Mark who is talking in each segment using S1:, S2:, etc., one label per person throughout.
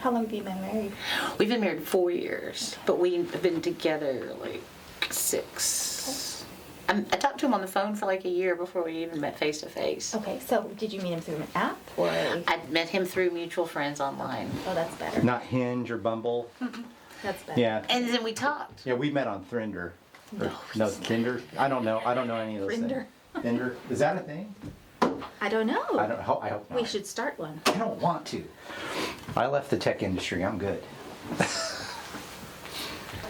S1: How long have you been married?
S2: We've been married 4 years, but we've been together like 6. I talked to him on the phone for like a year before we even met face to face.
S1: Okay, so did you meet him through an app or?
S2: I met him through mutual friends online.
S1: Oh, that's better.
S3: Not Hinge or Bumble.
S1: That's better.
S3: Yeah.
S2: And then we talked.
S3: Yeah, we met on Thrinder. No, Tinder. I don't know any of those
S1: Thrinder.
S3: things. Tinder. Is that a thing?
S1: I don't know.
S3: I hope not.
S1: We should start one.
S3: I don't want to. I left the tech industry. I'm good.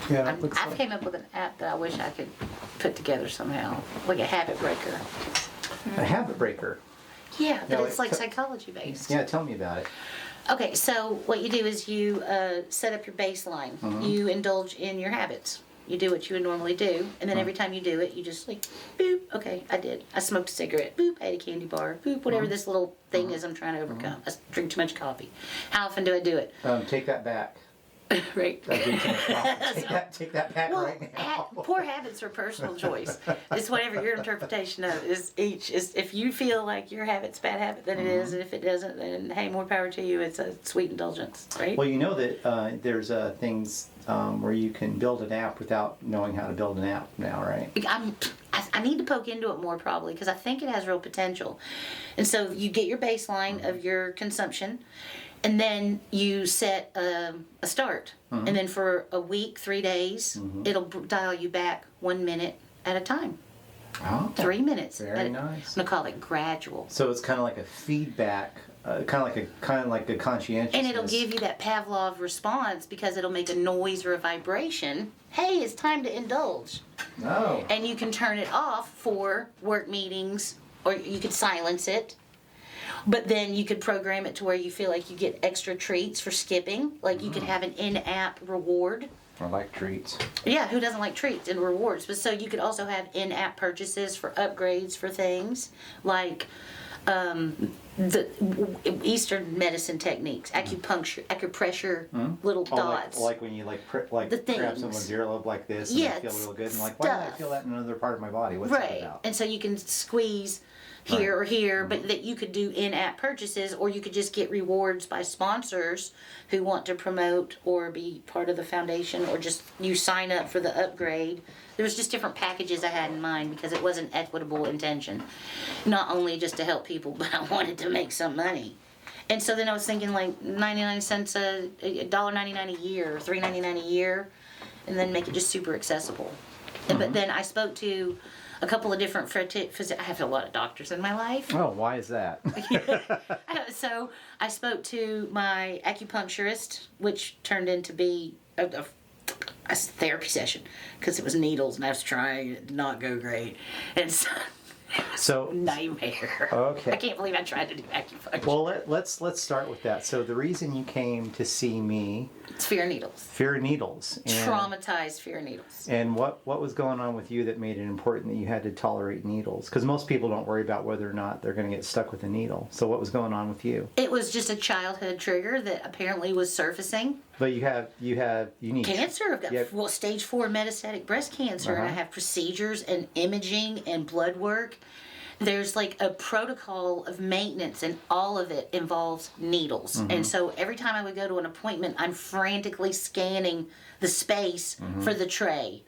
S3: Yeah, it looks
S2: I've
S3: like-
S2: came up with an app that I wish I could put together somehow, like a habit breaker.
S3: a habit breaker.
S2: Yeah, but
S3: Yeah,
S2: it's
S3: like
S2: like psychology based.
S3: Yeah, tell me about it.
S2: Okay, so what you do is you set up your baseline.
S3: Mm-hmm.
S2: You indulge in your habits. You do what you would normally do, and then every time you do it, you just like, boop, okay, I did. I smoked a cigarette, boop, I ate a candy bar, boop, whatever this little thing is I'm trying to overcome. I drink too much coffee. How often do I do it?
S3: Take that back.
S2: Right?
S3: I drink too much coffee. Take that back
S2: Well,
S3: right now.
S2: poor habits are personal choice. It's whatever your interpretation of it is. If you feel like your habit's a bad habit, then it is. And if it doesn't, then hey, more power to you. It's a sweet indulgence, right?
S3: Well, you know that there's things where you can build an app without knowing how to build an app now, right?
S2: I need to poke into it more probably because I think it has real potential. And so you get your baseline of your consumption, and then you set a start. And then for a week, 3 days, it'll dial you back 1 minute at a time.
S3: Oh,
S2: 3 minutes.
S3: very nice.
S2: I'm gonna call it gradual.
S3: So it's kind of like a feedback, kind of like a conscientiousness.
S2: And it'll give you that Pavlov response because it'll make a noise or a vibration. Hey, it's time to indulge.
S3: Oh.
S2: And you can turn it off for work meetings, or you could silence it. But then you could program it to where you feel like you get extra treats for skipping. Like you could have an in-app reward.
S3: I like treats.
S2: Yeah, who doesn't like treats and rewards? But so you could also have in-app purchases for upgrades for things like the Eastern medicine techniques, acupuncture, acupressure, little dots.
S3: Like when you
S2: The
S3: grab
S2: things.
S3: someone's earlobe like this and
S2: Yeah,
S3: they feel real good and like,
S2: stuff.
S3: why did I feel that in another part of my body? What's that
S2: Right.
S3: about?
S2: And so you can squeeze here
S3: Right.
S2: or here, but that you could do in-app purchases, or you could just get rewards by sponsors who want to promote or be part of the foundation, or just you sign up for the upgrade. There was just different packages I had in mind because it was an equitable intention. Not only just to help people, but I wanted to make some money. And so then I was thinking like 99 cents $1.99 a year, or $3.99 a year, and then make it just super accessible. But then I spoke to a couple of different I have a lot of doctors in my life.
S3: Oh, why is that?
S2: So I spoke to my acupuncturist, which turned into be a therapy session because it was needles and I was trying. It did not go great. And so
S3: So,
S2: nightmare.
S3: Okay.
S2: I can't believe I tried to do acupuncture.
S3: well, let's start with that. So the reason you came to see me,
S2: It's fear of needles.
S3: fear of needles. And,
S2: Traumatized fear of needles.
S3: And what was going on with you that made it important that you had to tolerate needles? Because most people don't worry about whether or not they're going to get stuck with a needle. So what was going on with you?
S2: It was just a childhood trigger that apparently was surfacing.
S3: But you need
S2: Cancer. I've got
S3: Yep.
S2: stage 4 metastatic breast cancer, and I have procedures and imaging and blood work. There's like a protocol of maintenance, and all of it involves needles. And so every time I would go to an appointment, I'm frantically scanning the space for the tray.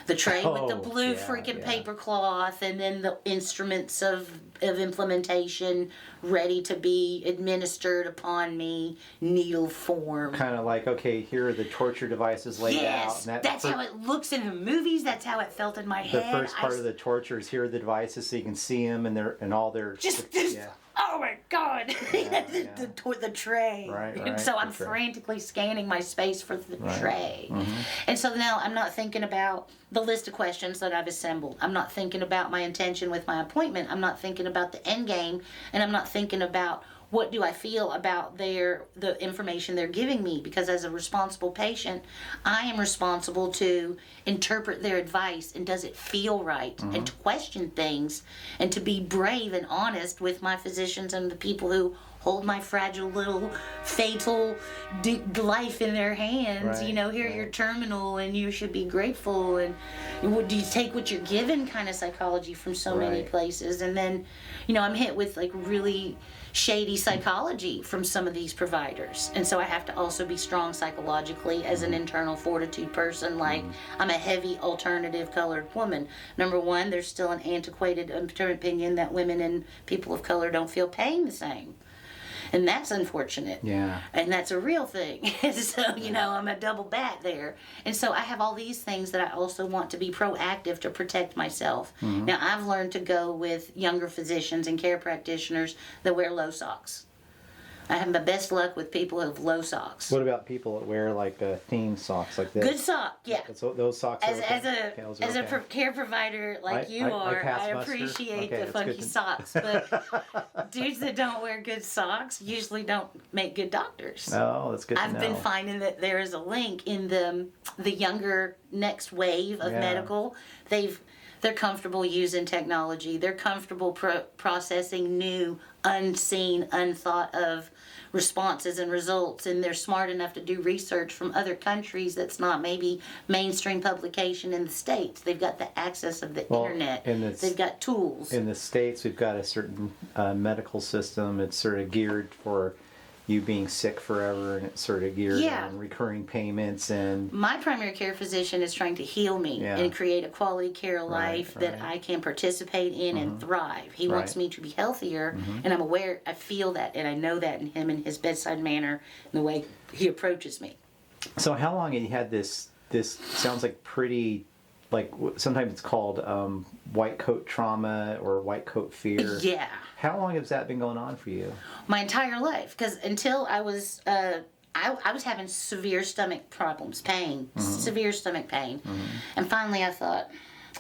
S2: The tray with the
S3: Oh,
S2: blue
S3: yeah,
S2: freaking
S3: yeah.
S2: paper cloth, and then the instruments of implementation ready to be administered upon me, needle form.
S3: kind of like, okay, here are the torture devices laid out.
S2: Yes,
S3: And
S2: that's how it looks in the movies. That's how it felt in my
S3: The
S2: head.
S3: first part of the torture is here are the devices so you can see them and all their
S2: just
S3: yeah.
S2: oh my god,
S3: Yeah.
S2: the tray.
S3: Right,
S2: And so
S3: the
S2: I'm
S3: tray.
S2: frantically scanning my space for the
S3: Right.
S2: tray. And so now I'm not thinking about the list of questions that I've assembled. I'm not thinking about my intention with my appointment. I'm not thinking about the end game, and I'm not thinking about what do I feel about the information they're giving me, because as a responsible patient, I am responsible to interpret their advice, and does it feel right, and to question things, and to be brave and honest with my physicians and the people who hold my fragile little fatal life in their hands.
S3: Right,
S2: Here you're terminal and you should be grateful, and would you take what you're given kind of psychology from so many
S3: Right.
S2: places. And then, I'm hit with like really shady psychology from some of these providers. And so I have to also be strong psychologically as an internal fortitude person. Like, I'm a heavy alternative colored woman. Number one, there's still an antiquated opinion that women and people of color don't feel pain the same. And that's unfortunate.
S3: Yeah.
S2: And that's a real thing. So, I'm a double bat there. And so I have all these things that I also want to be proactive to protect myself. Now, I've learned to go with younger physicians and care practitioners that wear low socks. I have my best luck with people who have low socks.
S3: What about people that wear like theme socks like this?
S2: Good sock, yeah.
S3: So those socks are
S2: As
S3: okay? Okay, those are
S2: a
S3: okay.
S2: care provider like you
S3: I
S2: are,
S3: pass
S2: I
S3: muster.
S2: appreciate
S3: Okay,
S2: the
S3: that's good
S2: funky
S3: to-
S2: socks. But dudes that don't wear good socks usually don't make good doctors.
S3: Oh, that's good to
S2: I've
S3: know.
S2: been finding that there is a link in the younger next wave of
S3: Yeah.
S2: medical. They're comfortable using technology. They're comfortable processing new, unseen, unthought of responses and results, and they're smart enough to do research from other countries that's not maybe mainstream publication in the States. They've got the access of the internet. They've got tools.
S3: In the States, we've got a certain medical system. It's sort of geared for you being sick forever, and it's sort of geared on recurring payments and...
S2: My primary care physician is trying to heal me and create a quality care life that I can participate in and thrive. He wants me to be healthier, and I'm aware, I feel that, and I know that in him and his bedside manner and the way he approaches me.
S3: So how long have you had this sounds like pretty, like sometimes it's called white coat trauma or white coat fear.
S2: Yeah.
S3: How long has that been going on for you?
S2: My entire life, because until I was I was having severe stomach problems, pain, severe stomach pain, and finally I thought,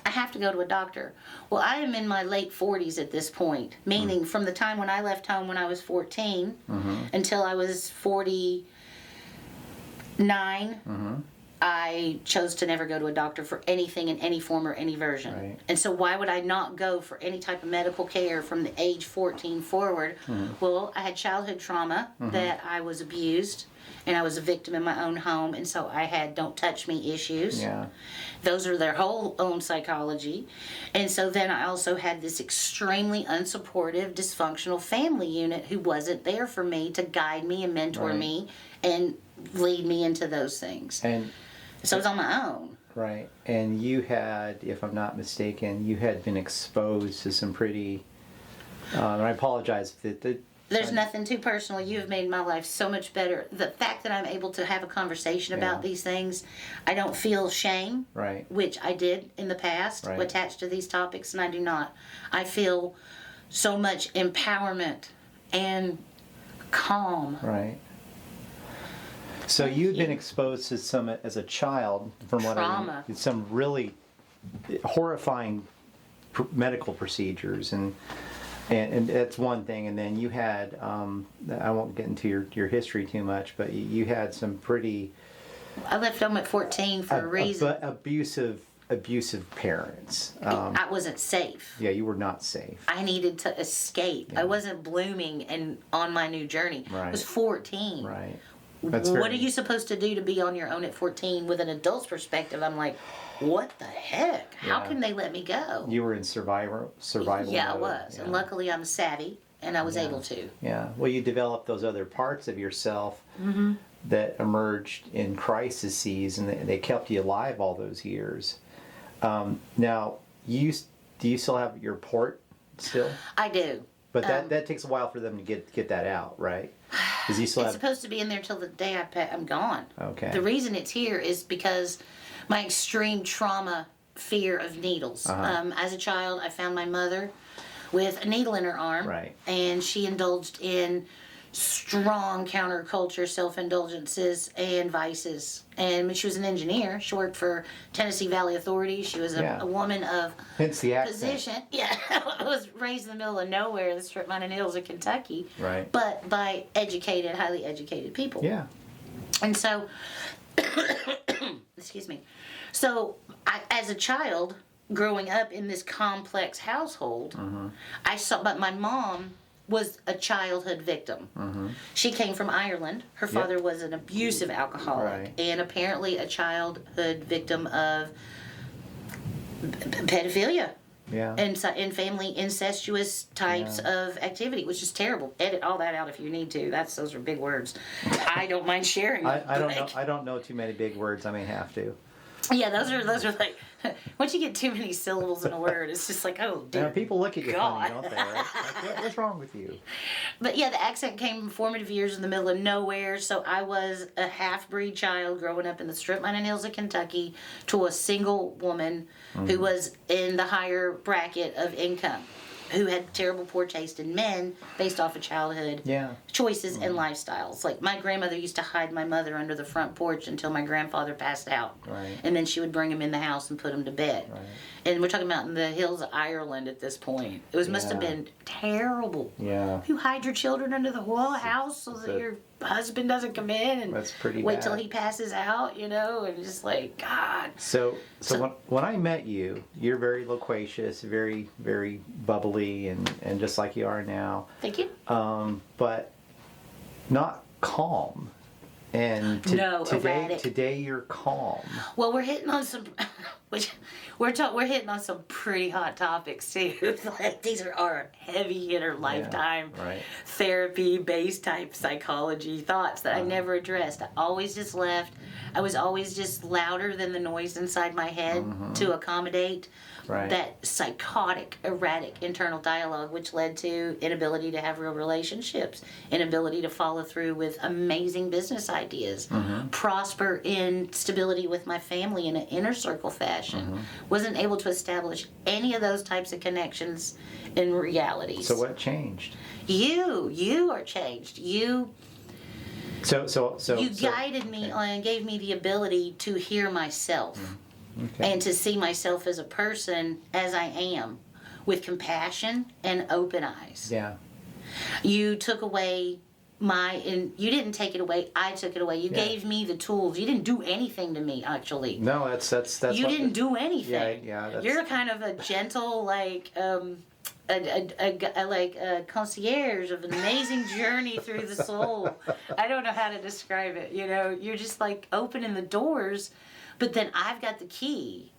S2: I have to go to a doctor. Well, I am in my late 40s at this point, meaning from the time when I left home when I was 14 until I was 49. I chose to never go to a doctor for anything in any form or any version.
S3: Right.
S2: And so why would I not go for any type of medical care from the age 14 forward? Well, I had childhood trauma that I was abused, and I was a victim in my own home, and so I had don't touch me issues.
S3: Yeah.
S2: Those are their whole own psychology. And so then I also had this extremely unsupportive, dysfunctional family unit who wasn't there for me to guide me and mentor me and lead me into those things.
S3: And
S2: so I was on my own.
S3: right. And you had, if I'm not mistaken, you had been exposed to some pretty, and I apologize if
S2: There's nothing too personal. You have made my life so much better. The fact that I'm able to have a conversation about these things, I don't feel shame,
S3: Right.
S2: which I did in the past,
S3: Right.
S2: attached to these topics, and I do not. I feel so much empowerment and calm.
S3: Right. So you'd been exposed to some, as a child, from what
S2: Trauma.
S3: some really horrifying medical procedures, and that's one thing. And then you had, I won't get into your history too much, but you had some pretty
S2: I left home at 14 for a reason.
S3: abusive parents.
S2: I wasn't safe.
S3: Yeah, you were not safe.
S2: I needed to escape. I wasn't blooming and on my new journey. I was 14.
S3: Right.
S2: What are you supposed to do to be on your own at 14 with an adult's perspective? I'm like, what the heck? How can they let me go?
S3: You were in survival
S2: Yeah, I
S3: mode.
S2: was.
S3: Yeah.
S2: And luckily I'm savvy and I was able to.
S3: Yeah. Well, you developed those other parts of yourself that emerged in crises, and they kept you alive all those years. Now, do you still have your port still?
S2: I do.
S3: But that takes a while for them to get that out, right? Because you still
S2: It's
S3: have.
S2: supposed to be in there till the day I'm gone.
S3: Okay.
S2: The reason it's here is because my extreme trauma fear of needles. As a child, I found my mother with a needle in her arm.
S3: Right.
S2: And she indulged in strong counterculture self-indulgences and vices. And she was an engineer. She worked for Tennessee Valley Authority. She was a woman of
S3: Hence the accent.
S2: position. Yeah, I was raised in the middle of nowhere, the strip mine and hills of Kentucky.
S3: Right.
S2: But by educated, highly educated people.
S3: Yeah.
S2: And so, excuse me. So, as a child, growing up in this complex household, I saw, but my mom was a childhood victim. She came from Ireland. Her father was an abusive alcoholic and apparently a childhood victim of pedophilia.
S3: Yeah.
S2: And family incestuous types of activity, which is terrible. Edit all that out if you need to. Those are big words. I don't mind sharing them.
S3: I don't know too many big words. I may have to.
S2: Yeah, those are like, once you get too many syllables in a word, it's just like, oh dear.
S3: Now, people look at you
S2: God.
S3: funny, don't they? Right? Like, what's wrong with you?
S2: But yeah, the accent came from formative years in the middle of nowhere. So I was a half-breed child growing up in the strip mining hills of Kentucky to a single woman who was in the higher bracket of income, who had terrible poor taste in men based off of childhood choices and lifestyles. Like my grandmother used to hide my mother under the front porch until my grandfather passed out.
S3: Right.
S2: And then she would bring him in the house and put him to bed.
S3: Right.
S2: And we're talking about in the hills of Ireland at this point. It must have been terrible.
S3: Yeah.
S2: You hide your children under the whole house so that your husband doesn't come in and
S3: That's pretty
S2: wait
S3: bad.
S2: till he passes out, and just like, God.
S3: So when I met you, you're very loquacious, very, very bubbly, and just like you are now.
S2: Thank you.
S3: But not calm. And
S2: erratic.
S3: today you're calm.
S2: Well, we're hitting on some, we're hitting on some pretty hot topics too. Like these are our heavy hitter lifetime therapy based type psychology thoughts that I never addressed. I always just left. I was always just louder than the noise inside my head to accommodate that psychotic, erratic internal dialogue, which led to inability to have real relationships, inability to follow through with amazing business ideas, prosper in stability with my family in an inner circle fashion. Wasn't able to establish any of those types of connections in reality.
S3: So what changed?
S2: You are changed. You guided me and gave me the ability to hear myself. Okay. And to see myself as a person as I am, with compassion and open eyes.
S3: Yeah.
S2: You took away you didn't take it away, I took it away. You gave me the tools. You didn't do anything to me, actually.
S3: No, that's
S2: you didn't do anything.
S3: Yeah.
S2: You're kind of a gentle, like, a concierge of an amazing journey through the soul. I don't know how to describe it. You're just like opening the doors. But then I've got the key.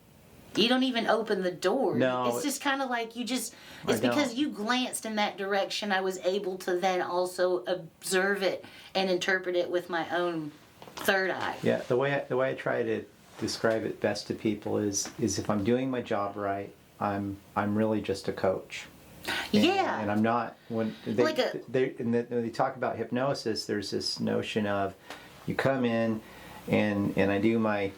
S2: You don't even open the door.
S3: No.
S2: It's just kind of like it's because you glanced in that direction, I was able to then also observe it and interpret it with my own third eye.
S3: Yeah, the way I try to describe it best to people is if I'm doing my job right, I'm really just a coach. And I'm not, when they talk about hypnosis, there's this notion of you come in and I do my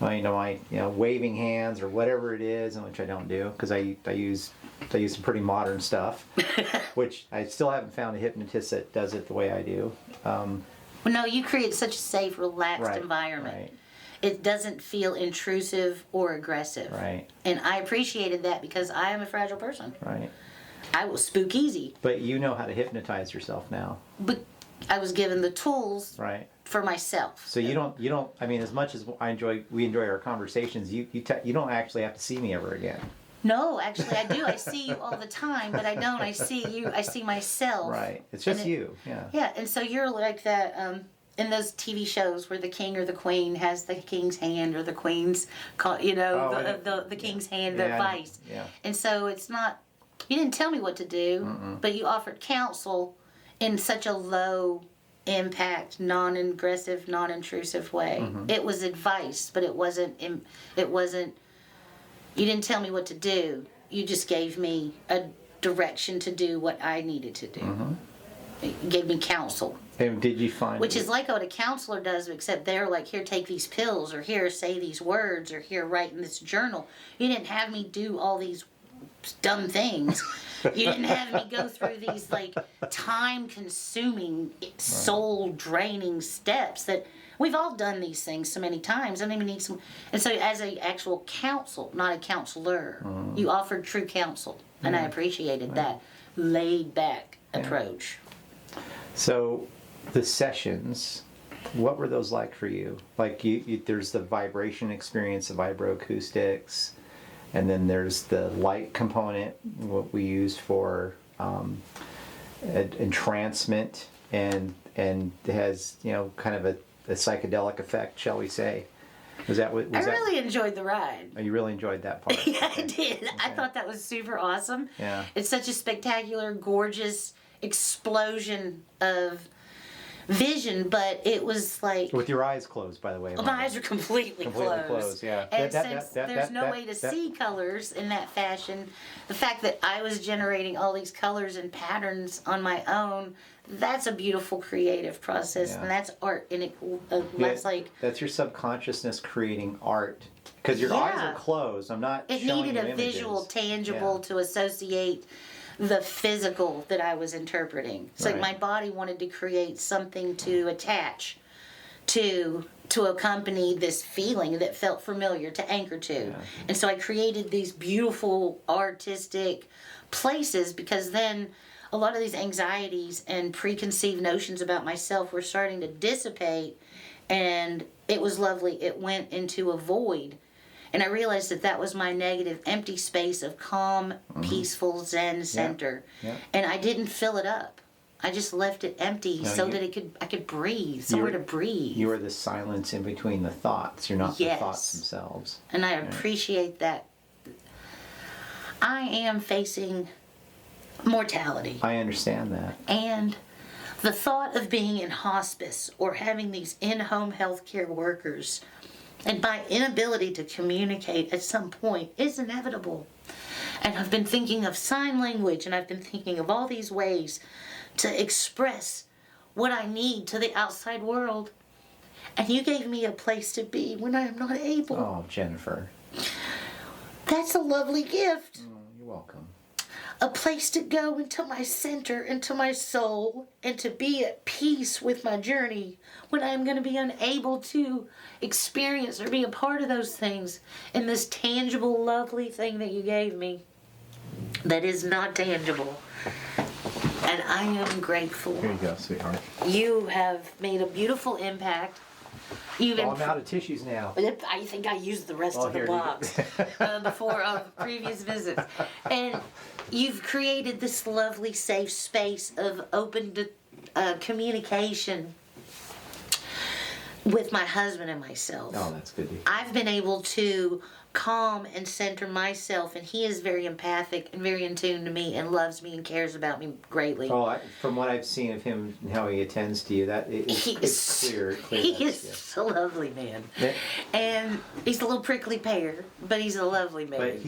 S3: waving hands or whatever it is, and which I don't do because I use some pretty modern stuff, which I still haven't found a hypnotist that does it the way I do.
S2: Well, no, you create such a safe, relaxed environment.
S3: Right.
S2: It doesn't feel intrusive or aggressive.
S3: Right.
S2: And I appreciated that because I am a fragile person.
S3: Right.
S2: I will spook easy.
S3: But you know how to hypnotize yourself now.
S2: But I was given the tools.
S3: Right.
S2: For myself.
S3: So you don't. I mean, as much as we enjoy our conversations, you don't actually have to see me ever again.
S2: No, actually, I do. I see you all the time, but I don't. I see you. I see myself.
S3: Right. It's just you. Yeah.
S2: Yeah, and so you're like that in those TV shows where the king or the queen has the king's hand or the queen's, the king's hand, the vice.
S3: Yeah.
S2: And so it's not. You didn't tell me what to do, but you offered counsel in such a low impact, non-aggressive, non-intrusive way. It was advice, but it wasn't. You didn't tell me what to do. You just gave me a direction to do what I needed to do. You gave me counsel.
S3: And did you find
S2: which is like what a counselor does, except they're like, here, take these pills, or here, say these words, or here, write in this journal. You didn't have me do all these dumb things. You didn't have me go through these like time-consuming, soul-draining steps that we've all done these things so many times. I don't even need some. And so, as a actual counsel, not a counselor, you offered true counsel, and I appreciated that laid-back approach.
S3: So, the sessions, what were those like for you? Like there's the vibration experience, the vibroacoustics. And then there's the light component, what we use for entrancement and has, you know, kind of a psychedelic effect, shall we say? Was that what?
S2: I really enjoyed the ride.
S3: Oh, you really enjoyed that part?
S2: Yeah, I did. I thought that was super awesome.
S3: Yeah.
S2: It's such a spectacular, gorgeous explosion of vision, but it was like...
S3: With your eyes closed, by the way.
S2: My eyes are completely closed.
S3: Yeah.
S2: And since there's no way to see colors in that fashion, the fact that I was generating all these colors and patterns on my own, that's a beautiful creative process,
S3: Yeah.
S2: and that's art. And it,
S3: that's your subconsciousness creating art, because your eyes are closed. I'm not.
S2: It
S3: showing
S2: needed
S3: you
S2: a visual,
S3: images.
S2: tangible to associate the physical that I was interpreting. It's like
S3: Right.
S2: my body wanted to create something to attach to accompany this feeling that felt familiar, to anchor to.
S3: Yeah.
S2: And so I created these beautiful artistic places, because then a lot of these anxieties and preconceived notions about myself were starting to dissipate, and it was lovely. It went into a void. And I realized that that was my negative, empty space of calm, peaceful Zen center.
S3: Yeah.
S2: And I didn't fill it up. I just left it empty that I could breathe, somewhere to breathe.
S3: You are the silence in between the thoughts. You're not the thoughts themselves.
S2: And I appreciate that. I am facing mortality.
S3: I understand that.
S2: And the thought of being in hospice or having these in-home healthcare workers and my inability to communicate at some point is inevitable. And I've been thinking of sign language, and I've been thinking of all these ways to express what I need to the outside world. And you gave me a place to be when I am not able.
S3: Oh, Jennifer.
S2: That's a lovely gift.
S3: Oh, you're welcome.
S2: A place to go into my center, into my soul, and to be at peace with my journey when I'm going to be unable to experience or be a part of those things. And this tangible, lovely thing that you gave me that is not tangible. And I am grateful.
S3: Here you go, sweetheart.
S2: You have made a beautiful impact.
S3: I'm out of tissues now.
S2: I think I used the rest of the
S3: here you go.
S2: box before previous visits. And you've created this lovely, safe space of open communication with my husband and myself.
S3: Oh, that's good to hear.
S2: I've been able to calm and center myself, and he is very empathic and very in tune to me and loves me and cares about me greatly.
S3: Oh, from what I've seen of him and how he attends to you, it's clear.
S2: He is a lovely man.
S3: Yeah. And
S2: he's a little prickly pear, but he's a lovely man.
S3: But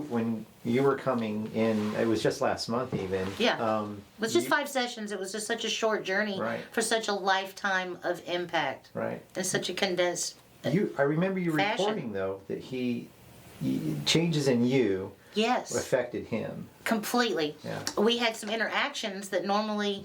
S3: when you were coming in, it was just last month even.
S2: Yeah. It was just 5 sessions. It was just such a short journey for such a lifetime of impact.
S3: Right.
S2: And such a condensed
S3: I remember you
S2: fashion.
S3: reporting, though, that changes in you affected him.
S2: Completely.
S3: Yeah.
S2: We had some interactions that normally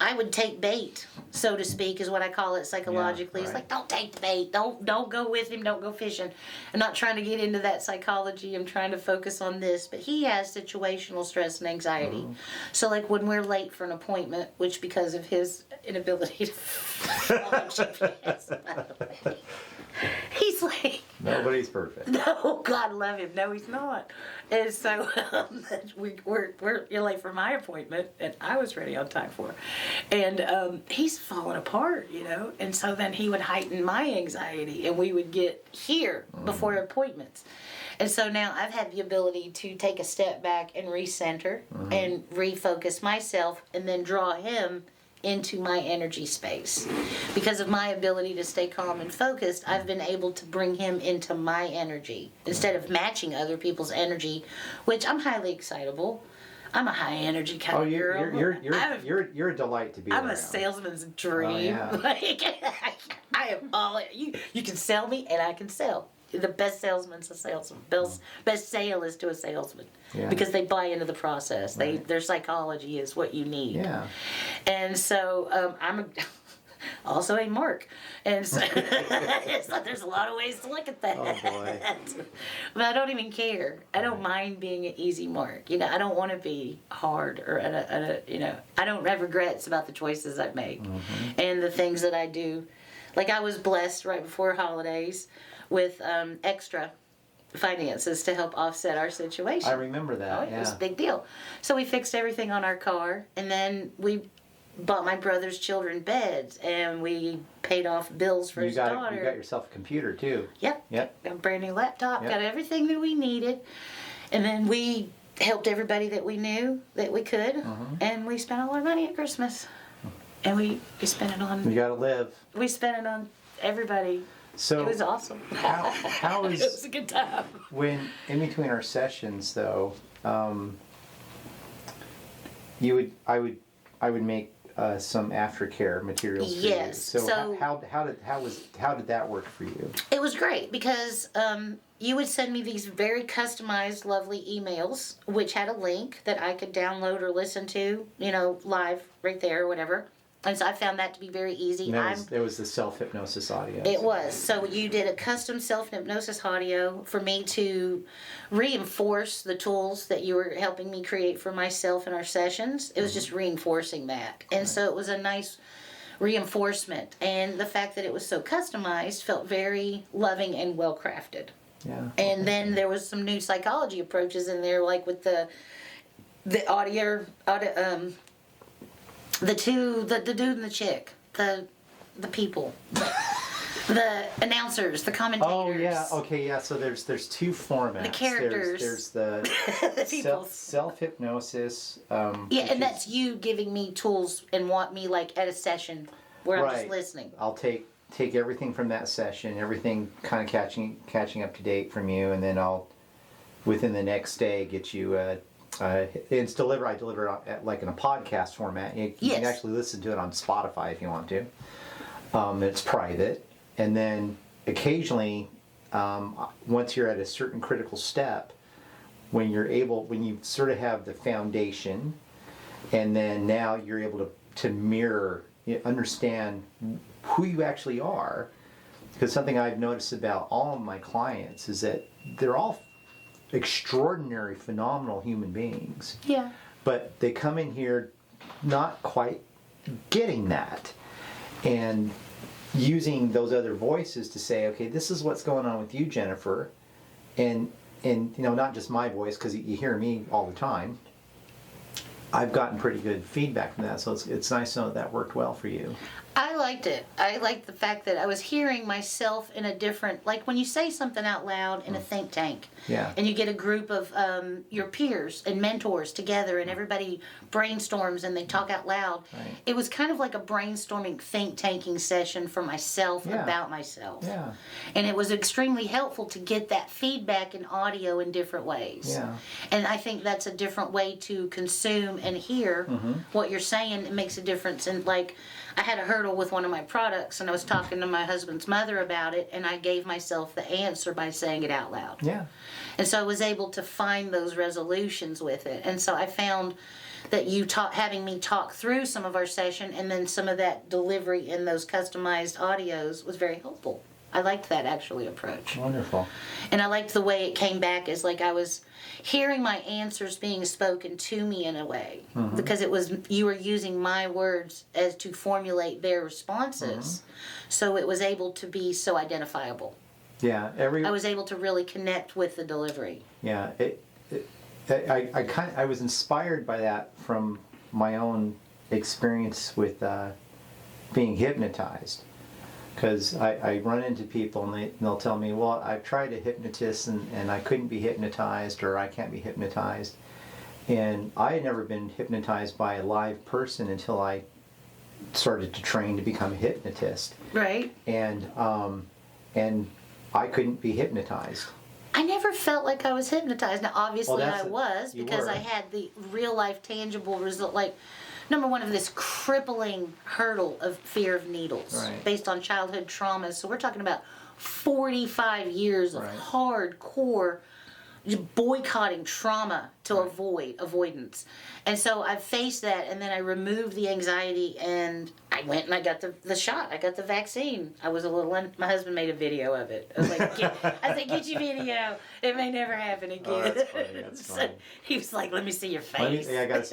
S2: I would take bait, so to speak, is what I call it psychologically.
S3: Yeah,
S2: It's
S3: right.
S2: like, don't take the bait. Don't go with him. Don't go fishing. I'm not trying to get into that psychology. I'm trying to focus on this. But he has situational stress and anxiety.
S3: Mm-hmm.
S2: So, like, when we're late for an appointment, which because of his inability to follow GPS, by the way, he's like...
S3: Nobody's perfect.
S2: No, God love him. No, he's not. And so you're late for my appointment, and I was ready on time for it. And he's falling apart, you know. And so then he would heighten my anxiety, and we would get here before appointments. And so now I've had the ability to take a step back and recenter and refocus myself, and then draw him into my energy space. Because of my ability to stay calm and focused, I've been able to bring him into my energy instead of matching other people's energy, which I'm highly excitable. I'm a high energy kind of girl.
S3: You're a delight to be
S2: I'm
S3: around.
S2: a salesman's dream.
S3: Oh, yeah.
S2: Like, I am all you can sell me, and I can sell. The best salesman's a salesman. Best sale is to a salesman because they buy into the process. Their psychology is what you need.
S3: Yeah.
S2: And so I'm also a mark, and so there's a lot of ways to look at that.
S3: Oh boy.
S2: But I don't even care. I don't mind being an easy mark. You know, I don't want to be hard or I don't have regrets about the choices I make and the things that I do. Like I was blessed right before holidays with extra finances to help offset our situation.
S3: I remember that.
S2: Oh,
S3: yeah.
S2: It was a big deal. So we fixed everything on our car, and then we bought my brother's children beds, and we paid off bills for his daughter.
S3: You got yourself a computer too.
S2: Yep.
S3: Yep.
S2: Got a brand new laptop.
S3: Yep.
S2: Got everything that we needed, and then we helped everybody that we knew that we could, and we spent all our money at Christmas, and we spent it on.
S3: You got to live.
S2: We spent it on everybody.
S3: So
S2: It was awesome.
S3: how is
S2: It was a good time.
S3: when in between our sessions though, I would make some aftercare materials for
S2: Yes,
S3: you. So,
S2: so-
S3: how did that work for you?
S2: It was great because you would send me these very customized, lovely emails, which had a link that I could download or listen to, live right there or whatever. And so I found that to be very easy.
S3: And there was the self-hypnosis audio.
S2: It was. So you did a custom self-hypnosis audio for me to reinforce the tools that you were helping me create for myself in our sessions. It was just reinforcing that. And so it was a nice reinforcement. And the fact that it was so customized felt very loving and well-crafted.
S3: Yeah.
S2: And then there was some new psychology approaches in there, like with the audio the dude and the chick, the people, the announcers, the commentators.
S3: Oh yeah, okay, yeah. So there's two formats.
S2: The characters.
S3: There's the
S2: The people.
S3: self hypnosis.
S2: And that's you giving me tools and want me like at a session where I'm just listening.
S3: I'll take everything from that session, everything kind of catching up to date from you, and then I'll within the next day get you. I deliver it like in a podcast format. You can actually listen to it on Spotify if you want to. It's private, and then occasionally, once you're at a certain critical step, when you sort of have the foundation, and then now you're able to mirror, understand who you actually are. Because something I've noticed about all of my clients is that they're all extraordinary, phenomenal human beings.
S2: Yeah.
S3: But they come in here not quite getting that. And using those other voices to say, okay, this is what's going on with you, Jennifer. And not just my voice, because you hear me all the time. I've gotten pretty good feedback from that, so it's nice to know that worked well for you.
S2: I liked it. I liked the fact that I was hearing myself in a different, like when you say something out loud in a think tank, and you get a group of your peers and mentors together, and everybody brainstorms and they talk out loud.
S3: Right.
S2: It was kind of like a brainstorming, think tanking session for myself about myself.
S3: Yeah.
S2: And it was extremely helpful to get that feedback in audio in different ways.
S3: Yeah.
S2: And I think that's a different way to consume and hear what you're saying. It makes a difference. And like, I had a hurdle with one of my products, and I was talking to my husband's mother about it, and I gave myself the answer by saying it out loud.
S3: Yeah.
S2: And so I was able to find those resolutions with it. And so I found that having me talk through some of our session and then some of that delivery in those customized audios was very helpful. I liked that actually approach.
S3: Wonderful.
S2: And I liked the way it came back as like I was hearing my answers being spoken to me in a way. Because you were using my words as to formulate their responses. So it was able to be so identifiable.
S3: Yeah.
S2: I was able to really connect with the delivery.
S3: Yeah. I was inspired by that from my own experience with being hypnotized. Because I run into people and they'll tell me, well, I've tried a hypnotist and I couldn't be hypnotized, or I can't be hypnotized. And I had never been hypnotized by a live person until I started to train to become a hypnotist.
S2: Right.
S3: And I couldn't be hypnotized.
S2: I never felt like I was hypnotized. Now, obviously I was, because
S3: were.
S2: I had the real life tangible result, like, number one, of this crippling hurdle of fear of needles based on childhood trauma. So we're talking about 45 years of hardcore boycotting trauma to avoidance. And so I faced that, and then I removed the anxiety, and I went and I got the shot. I got the vaccine. I was my husband made a video of it. I was like, get your video. It may never happen again.
S3: Oh, that's funny. That's funny.
S2: He was like, let me see your face.
S3: I gotta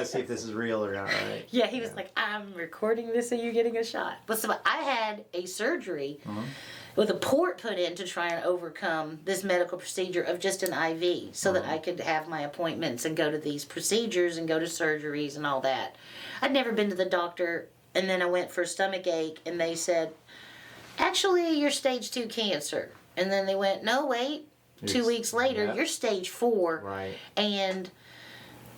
S3: see if this is real or not, right?
S2: Yeah, he was like, I'm recording this of you getting a shot. But so I had a surgery with a port put in to try and overcome this medical procedure of just an IV so that I could have my appointments and go to these procedures and go to surgeries and all that. I'd never been to the doctor, and then I went for a stomach ache and they said, actually, you're stage 2 cancer. And then they went, no, wait, 2 weeks later, you're stage 4.
S3: Right.
S2: And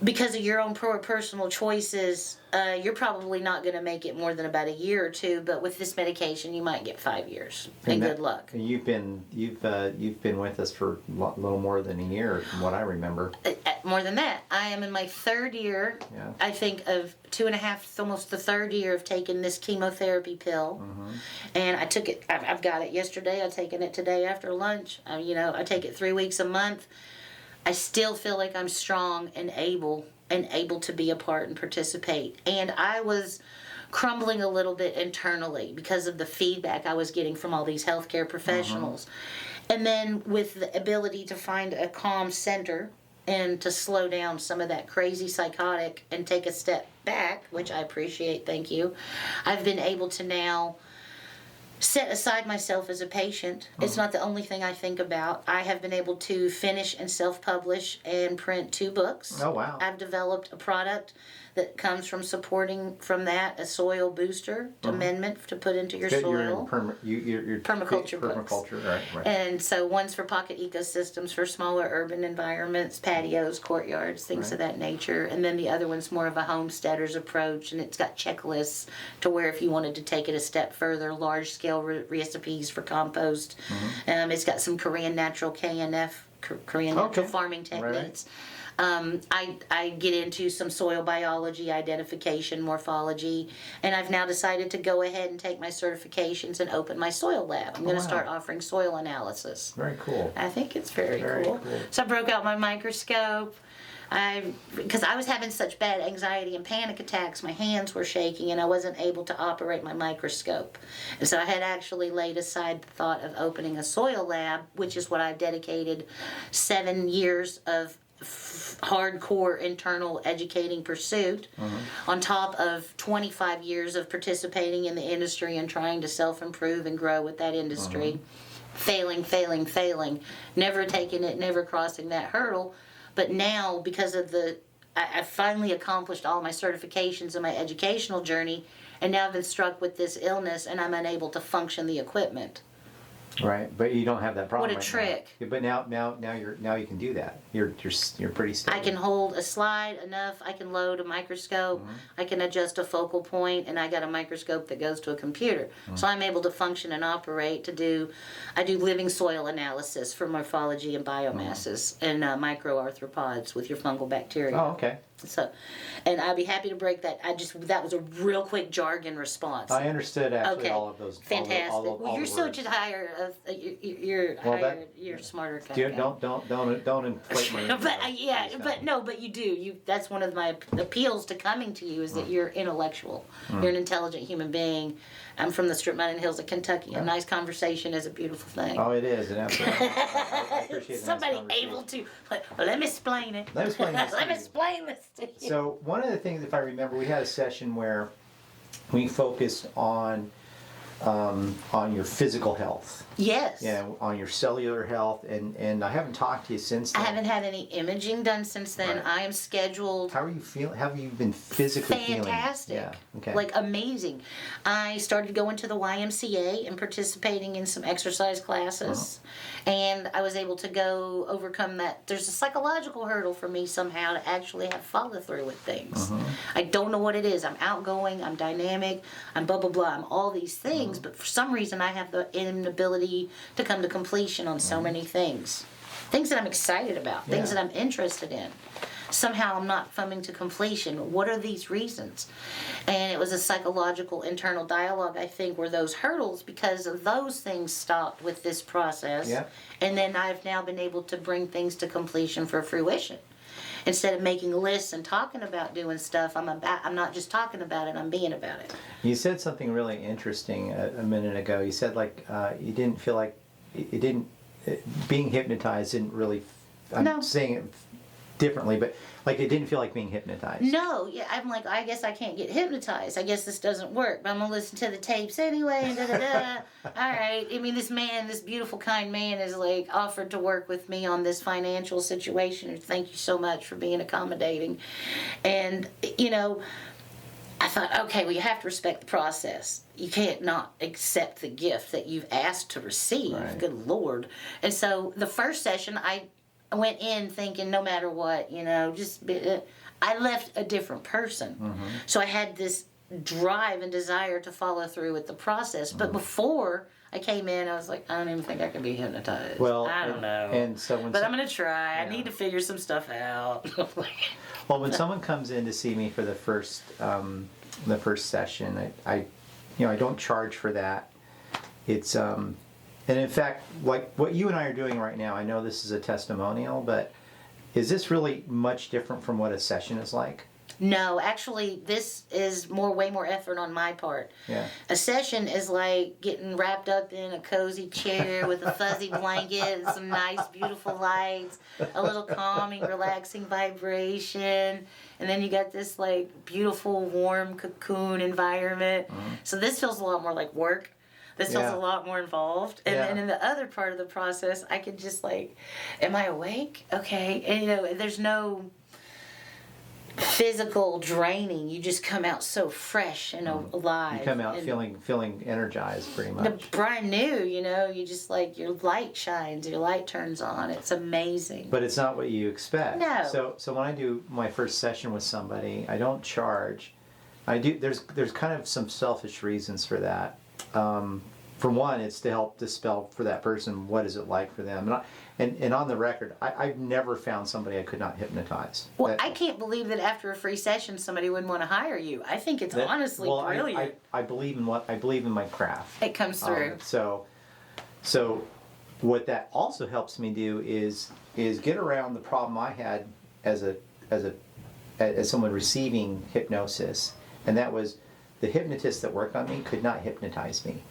S2: because of your own personal choices, you're probably not going to make it more than about a year or 2. But with this medication, you might get 5 years. And good luck.
S3: You've been with us for a little more than a year, from what I remember.
S2: More than that, I am in my 3rd year.
S3: Yeah.
S2: I think of 2.5, almost the 3rd year of taking this chemotherapy pill, and I took it. I've got it yesterday. I've taken it today after lunch. I take it 3 weeks a month. I still feel like I'm strong and able to be a part and participate. And I was crumbling a little bit internally because of the feedback I was getting from all these healthcare professionals. And then with the ability to find a calm center and to slow down some of that crazy psychotic and take a step back, which I appreciate, thank you, I've been able to now set aside myself as a patient. It's not the only thing I think about. I have been able to finish and self-publish and print 2 books.
S3: Oh, wow.
S2: I've developed a product that comes from supporting from that, a soil booster amendment to put into your soil.
S3: You're
S2: Permaculture books.
S3: Permaculture, right.
S2: And so one's for pocket ecosystems, for smaller urban environments, patios, courtyards, things of that nature. And then the other one's more of a homesteader's approach, and it's got checklists to where if you wanted to take it a step further, large-scale recipes for compost. It's got some Korean natural KNF, Korean natural farming techniques. I get into some soil biology, identification, morphology, and I've now decided to go ahead and take my certifications and open my soil lab. I'm going to start offering soil analysis.
S3: Very cool.
S2: I think it's very cool. So I broke out my microscope. Because I was having such bad anxiety and panic attacks, my hands were shaking and I wasn't able to operate my microscope. And so I had actually laid aside the thought of opening a soil lab, which is what I've dedicated 7 years of hardcore internal educating pursuit on top of 25 years of participating in the industry and trying to self-improve and grow with that industry. Failing, never taking it, never crossing that hurdle. But now, because of I finally accomplished all my certifications in my educational journey, and now I've been struck with this illness and I'm unable to function the equipment.
S3: Right, but you don't have that problem.
S2: What a trick!
S3: Now. But now you can do that. You're pretty steady.
S2: I can hold a slide enough. I can load a microscope. I can adjust a focal point, and I got a microscope that goes to a computer. So I'm able to function and operate. I do living soil analysis for morphology and biomasses and microarthropods with your fungal bacteria.
S3: Oh, okay.
S2: So, and I'd be happy to break that. That was a real quick jargon response.
S3: I understood actually all of those.
S2: Fantastic.
S3: All
S2: you're
S3: the
S2: such
S3: words.
S2: a higher. You're smarter.
S3: Don't inflate my.
S2: But you do. That's one of my appeals to coming to you is that you're intellectual. You're an intelligent human being. I'm from the Strip Mountain Hills of Kentucky. A nice conversation is a beautiful thing.
S3: Oh, it is. It absolutely. I appreciate
S2: Somebody able to. Let me explain it.
S3: Let me explain this.
S2: Let me explain this to you.
S3: So one of the things, if I remember, we had a session where we focused on your physical health.
S2: Yes.
S3: Yeah, on your cellular health, and I haven't talked to you since then.
S2: I haven't had any imaging done since then.
S3: Right.
S2: I am scheduled.
S3: How are you feeling? How have you been physically feeling?
S2: Fantastic.
S3: Yeah. Okay.
S2: Like amazing. I started going to the YMCA and participating in some exercise classes. And I was able to overcome that. There's a psychological hurdle for me somehow to actually have follow through with things. I don't know what it is. I'm outgoing, I'm dynamic, I'm blah, blah, blah. I'm all these things. But for some reason, I have the inability to come to completion on so many things. Things that I'm excited about, things that I'm interested in. Somehow I'm not coming to completion. What are these reasons? And it was a psychological internal dialogue, I think, were those hurdles because of those things stopped with this process.
S3: Yeah.
S2: And then I've now been able to bring things to completion for fruition. Instead of making lists and talking about doing stuff, I'm not just talking about it, I'm being about it.
S3: You said something really interesting a minute ago. You said you didn't feel like being hypnotized didn't really. I'm
S2: No.
S3: saying it differently, but like it didn't feel like being hypnotized.
S2: No, yeah, I'm like, I guess I can't get hypnotized. I guess this doesn't work, but I'm gonna listen to the tapes anyway. And All right. I mean, this beautiful, kind man, is like offered to work with me on this financial situation. Thank you so much for being accommodating. And I thought, okay, well, you have to respect the process. You can't not accept the gift that you've asked to receive.
S3: Right.
S2: Good Lord. And so the first session, I went in thinking no matter what, I left a different person.
S3: Mm-hmm.
S2: So I had this drive and desire to follow through with the process. But before I came in, I was like, I don't even think I can be hypnotized.
S3: Well,
S2: I don't know.
S3: And so
S2: but I'm going to try.
S3: Yeah.
S2: I need to figure some stuff out.
S3: Well, when someone comes in to see me for the first session, I don't charge for that. It's and in fact, like what you and I are doing right now, I know this is a testimonial, but is this really much different from what a session is like?
S2: No, actually, this is way more effort on my part.
S3: Yeah.
S2: A session is like getting wrapped up in a cozy chair with a fuzzy blanket and some nice, beautiful lights, a little calming, relaxing vibration, and then you got this like beautiful, warm cocoon environment.
S3: Mm-hmm.
S2: So this feels a lot more like work. This feels
S3: Yeah.
S2: a lot more involved. And
S3: Yeah.
S2: then in the other part of the process, I can just like, am I awake? Okay. And there's no physical draining. You just come out so fresh and alive.
S3: You come out
S2: and
S3: feeling energized pretty much.
S2: brand new. You just like your light shines, your light turns on. It's amazing.
S3: But it's not what you expect.
S2: No.
S3: So when I do my first session with somebody, I don't charge. I do. There's kind of some selfish reasons for that. For one, it's to help dispel for that person what is it like for them. And on the record, I've never found somebody I could not hypnotize.
S2: Well, I can't believe that after a free session somebody wouldn't want to hire you. I think it's honestly brilliant.
S3: I believe in my craft.
S2: It comes through.
S3: So what that also helps me do is get around the problem I had as someone receiving hypnosis, and that was the hypnotists that worked on me could not hypnotize me.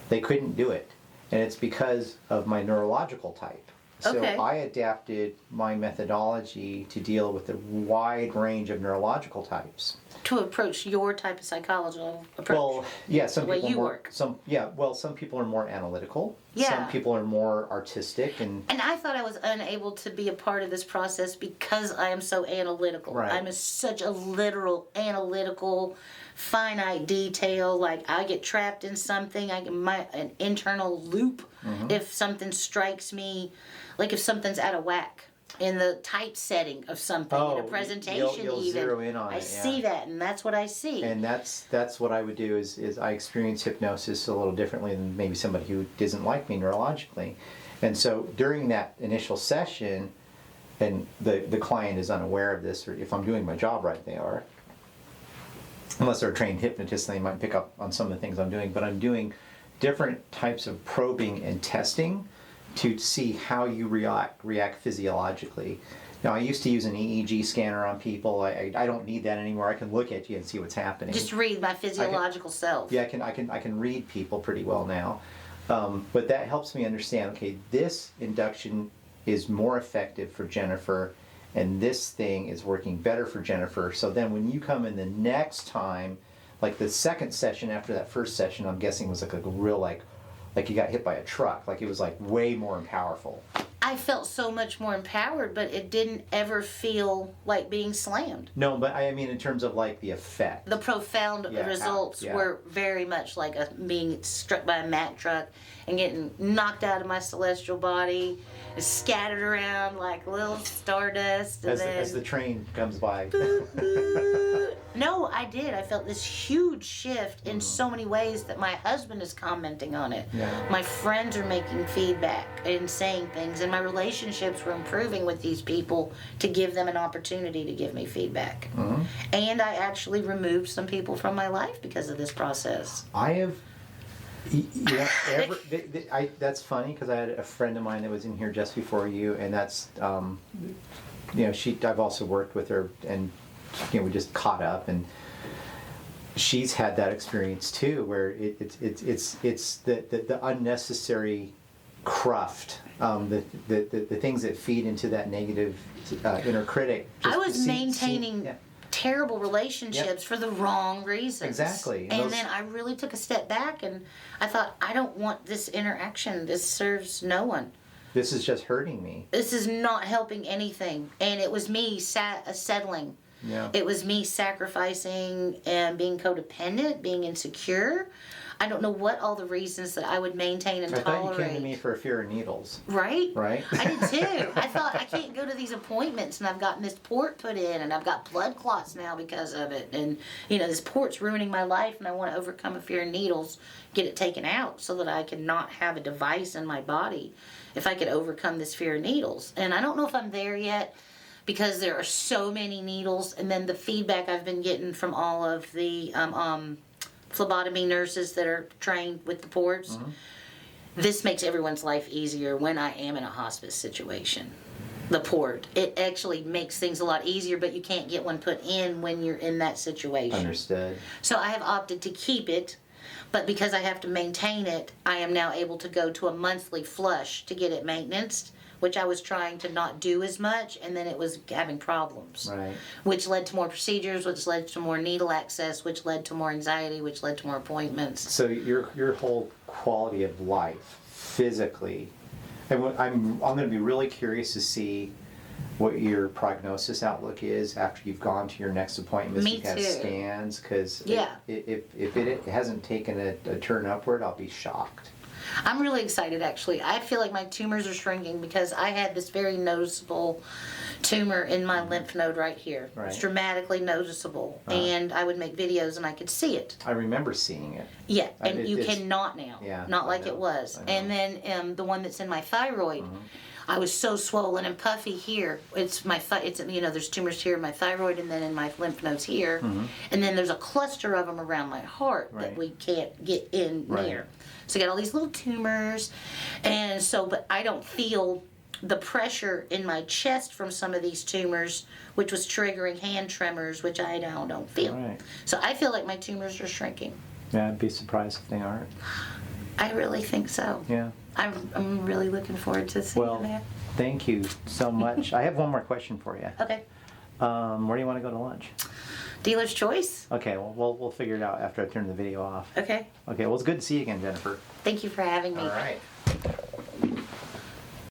S3: They couldn't do it, and it's because of my neurological type. So
S2: Okay.
S3: I adapted my methodology to deal with a wide range of neurological types.
S2: To approach your type of psychological approach.
S3: Well, yeah, some
S2: The way
S3: people
S2: you
S3: more,
S2: work.
S3: some people are more analytical.
S2: Yeah.
S3: Some people are more artistic and
S2: I thought I was unable to be a part of this process because I am so analytical.
S3: Right.
S2: I'm such a literal, analytical, finite detail. Like I get trapped in something. I get an internal loop.
S3: Mm-hmm.
S2: If something strikes me, like if something's out of whack in the typesetting of something in a presentation,
S3: you'll
S2: even
S3: zero in on
S2: I
S3: it,
S2: see that, and that's what I see.
S3: and that's what I would do is I experience hypnosis a little differently than maybe somebody who doesn't like me neurologically. And so during that initial session, and the client is unaware of this, or if I'm doing my job right, they are. Unless they're a trained hypnotist, they might pick up on some of the things I'm doing, but I'm doing different types of probing and testing to see how you react physiologically. Now, I used to use an EEG scanner on people. I don't need that anymore. I can look at you and see what's happening.
S2: Just read my physiological self.
S3: Yeah, I can read people pretty well now. But that helps me understand, okay, this induction is more effective for Jennifer, and this thing is working better for Jennifer. So then when you come in the next time, like the second session after that first session, I'm guessing was like a real like you got hit by a truck. Like it was like way more powerful.
S2: I felt so much more empowered, but it didn't ever feel like being slammed.
S3: No, but I mean in terms of like the effect.
S2: The profound results
S3: yeah.
S2: were very much like being struck by a Mack truck and getting knocked out of my celestial body, scattered around like little stardust. And
S3: As the train comes by.
S2: No, I did. I felt this huge shift in so many ways that my husband is commenting on it.
S3: Yeah.
S2: My friends are making feedback and saying things, and my relationships were improving with these people to give them an opportunity to give me feedback.
S3: Mm-hmm.
S2: And I actually removed some people from my life because of this process.
S3: I have, that's funny because I had a friend of mine that was in here just before you, and that's, I've also worked with her, and we just caught up, and she's had that experience too, where it's the unnecessary cruft, the things that feed into that negative inner critic.
S2: I was maintaining terrible relationships for the wrong reasons.
S3: Exactly.
S2: And then I really took a step back and I thought, I don't want this interaction. This serves no one.
S3: This is just hurting me.
S2: This is not helping anything. And it was me settling.
S3: Yeah.
S2: It was me sacrificing and being codependent, being insecure. I don't know what all the reasons that I would maintain and
S3: I
S2: tolerate.
S3: thought you came to me for a fear of needles.
S2: Right?
S3: Right?
S2: I did too. I thought, I can't go to these appointments and I've gotten this port put in and I've got blood clots now because of it. And, this port's ruining my life and I want to overcome a fear of needles, get it taken out so that I can not have a device in my body if I could overcome this fear of needles. And I don't know if I'm there yet because there are so many needles. And then the feedback I've been getting from all of the phlebotomy nurses that are trained with the ports. Mm-hmm. This makes everyone's life easier when I am in a hospice situation. The port, it actually makes things a lot easier, but you can't get one put in when you're in that situation.
S3: Understood.
S2: So I have opted to keep it, but because I have to maintain it, I am now able to go to a monthly flush to get it maintenanced, which I was trying to not do as much, and then it was having problems.
S3: Right.
S2: Which led to more procedures, which led to more needle access, which led to more anxiety, which led to more appointments.
S3: So your whole quality of life, physically, and I'm going to be really curious to see what your prognosis outlook is after you've gone to your next appointment.
S2: Me
S3: you've had
S2: too.
S3: scans, because
S2: Yeah.
S3: if it hasn't taken a turn upward, I'll be shocked.
S2: I'm really excited, actually. I feel like my tumors are shrinking because I had this very noticeable tumor in my lymph node right here.
S3: Right.
S2: It's dramatically noticeable. And I would make videos and I could see it.
S3: I remember seeing it.
S2: Yeah, and
S3: It's-
S2: you cannot now.
S3: Yeah,
S2: Not
S3: I
S2: like
S3: know,
S2: it was.
S3: I know.
S2: And then the one that's in my thyroid, I was so swollen and puffy here. It's my it's there's tumors here in my thyroid and then in my lymph nodes here, and then there's a cluster of them around my heart that
S3: Right.
S2: we can't get in
S3: Right.
S2: near. So I got all these little tumors, and so but I don't feel the pressure in my chest from some of these tumors, which was triggering hand tremors, which I now don't feel.
S3: Right.
S2: So I feel like my tumors are shrinking.
S3: Yeah, I'd be surprised if they aren't.
S2: I really think so.
S3: Yeah.
S2: I'm really looking forward to seeing
S3: Well,
S2: that.
S3: thank you so much. I have one more question for you.
S2: Okay.
S3: Where do you want to go to lunch?
S2: Dealer's choice?
S3: Okay, well, we'll figure it out after I turn the video off.
S2: Okay.
S3: Okay, well, it's good to see you again, Jennifer.
S2: Thank you for having me.
S3: All right.